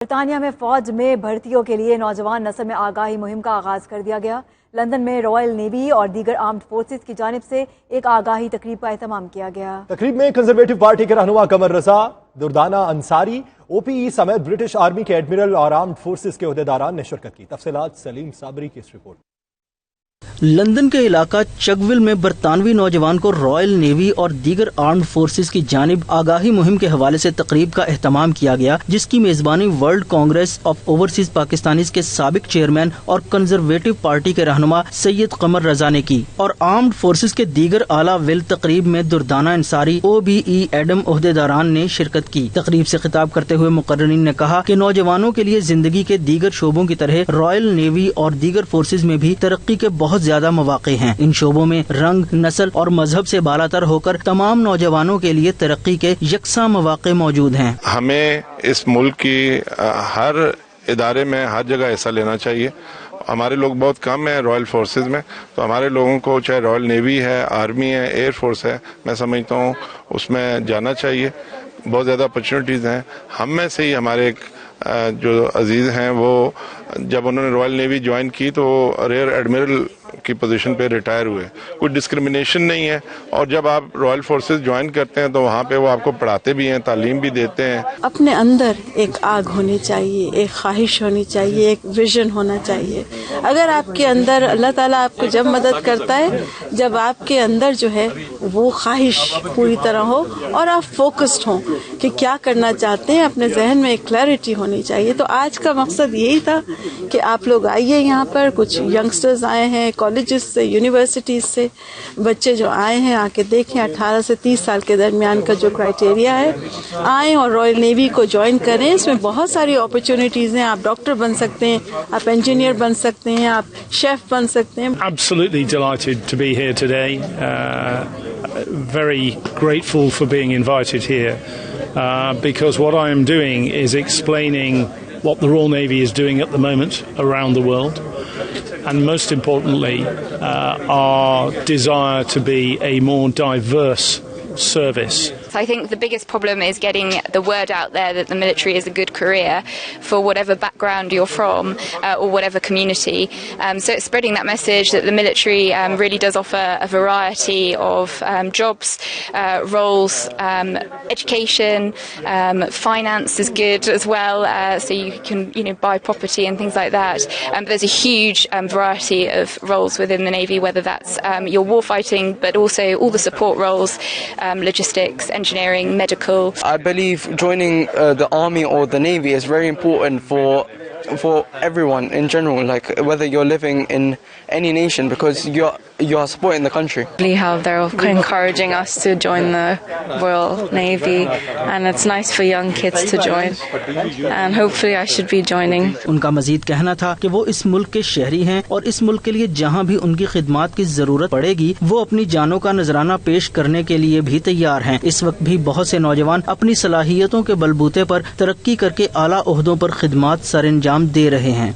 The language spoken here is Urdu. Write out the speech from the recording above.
برطانیہ میں فوج میں بھرتیوں کے لیے نوجوان نسل میں آگاہی مہم کا آغاز کر دیا گیا۔ لندن میں رائل نیوی اور دیگر آرمڈ فورسز کی جانب سے ایک آگاہی تقریب کا اہتمام کیا گیا۔ تقریب میں کنزرویٹو پارٹی کے رہنما قمر رضا، دردانہ انصاری، او پی ای سمیت برٹش آرمی کے ایڈمرل اور آرمڈ فورسز کے عہدیداران نے شرکت کی۔ تفصیلات سلیم صابری کی اس رپورٹ۔ لندن کے علاقہ چگول میں برطانوی نوجوان کو رائل نیوی اور دیگر آرمڈ فورسز کی جانب آگاہی مہم کے حوالے سے تقریب کا اہتمام کیا گیا، جس کی میزبانی world Congress of overseas Pakistanis کے سابق چیئرمین اور کنزرویٹو پارٹی کے رہنما سید قمر رضا نے کی، اور آرمڈ فورسز کے دیگر اعلیٰ ویل تقریب میں دردانہ انصاری، او بی ای ایڈم عہدیداران نے شرکت کی۔ تقریب سے خطاب کرتے ہوئے مقررین نے کہا کہ نوجوانوں کے لیے زندگی کے دیگر شعبوں کی طرح رائل نیوی اور دیگر فورسز میں بھی ترقی کے بہت زیادہ مواقع ہیں۔ ان شعبوں میں رنگ، نسل اور مذہب سے بالاتر ہو کر تمام نوجوانوں کے لیے ترقی کے یکساں مواقع موجود ہیں۔ ہمیں اس ملک کی ہر ادارے میں ہر جگہ حصہ لینا چاہیے۔ ہمارے لوگ بہت کم ہیں رائل فورسز میں، تو ہمارے لوگوں کو چاہے رائل نیوی ہے، آرمی ہے، ایئر فورس ہے، میں سمجھتا ہوں اس میں جانا چاہیے۔ بہت زیادہ اپرچونٹیز ہیں۔ ہم میں سے ہی ہمارے ایک جو عزیز ہیں، وہ جب انہوں نے رائل نیوی جوائن کی تو ریئر ایڈمرل کی پوزیشن پہ ریٹائر ہوئے۔ کوئی ڈسکریمنیشن نہیں ہے، اور جب آپ رائل فورسز جوائن کرتے ہیں تو وہاں پہ وہ آپ کو پڑھاتے بھی ہیں، تعلیم بھی دیتے ہیں۔ اپنے اندر ایک آگ ہونی چاہیے، ایک خواہش ہونی چاہیے، ایک ویژن ہونا چاہیے۔ اگر آپ کے اندر اللہ تعالیٰ آپ کو جب مدد کرتا ہے، جب آپ کے اندر جو ہے وہ خواہش پوری طرح ہو اور آپ فوکسڈ ہوں کہ کیا کرنا چاہتے ہیں، اپنے ذہن میں ایک کلیئرٹی ہونی چاہیے۔ تو آج کا مقصد یہی تھا کہ آپ لوگ آئیے، یہاں پر کچھ ینگسٹرز آئے ہیں کالجز سے، یونیورسٹیز سے، بچے جو آئے ہیں آ کے دیکھیں 18 سے 30 سال کے درمیان کا جو کرائٹیریا ہے، آئیں اور رائل نیوی کو جوائن کریں۔ اس میں بہت ساری اپرچونیٹیز ہیں، آپ ڈاکٹر بن سکتے ہیں، آپ انجینئر بن سکتے ہیں، آپ شیف بن سکتے ہیں۔ Absolutely delighted to be here today. Very grateful for being invited here because what I am doing is explaining what the Royal Navy is doing at the moment around the world, and most importantly our desire to be a more diverse service. I think the biggest problem is getting the word out there that the military is a good career for whatever background you're from or whatever community. So it's spreading that message that the military really does offer a variety of jobs, roles, education, finance is good as well, so you can buy property and things like that. But there's a huge variety of roles within the Navy, whether that's your warfighting, but also all the support roles, logistics, engineering, medical. I believe joining the army or the navy is very important for everyone in general, like whether you're living in any nation, because you're supporting the country. How they're encouraging us to join the Royal Navy, and it's nice for young kids to join, and hopefully I should be joining. ان کا مزید کہنا تھا کہ وہ اس ملک کے شہری ہیں اور اس ملک کے لیے جہاں بھی ان کی خدمات کی ضرورت پڑے گی وہ اپنی جانوں کا نذرانہ پیش کرنے کے لیے بھی تیار ہیں۔ اس وقت بھی بہت سے نوجوان اپنی صلاحیتوں کے بلبوتے پر ترقی کر کے اعلیٰ عہدوں پر خدمات سر انجام دے رہے ہیں۔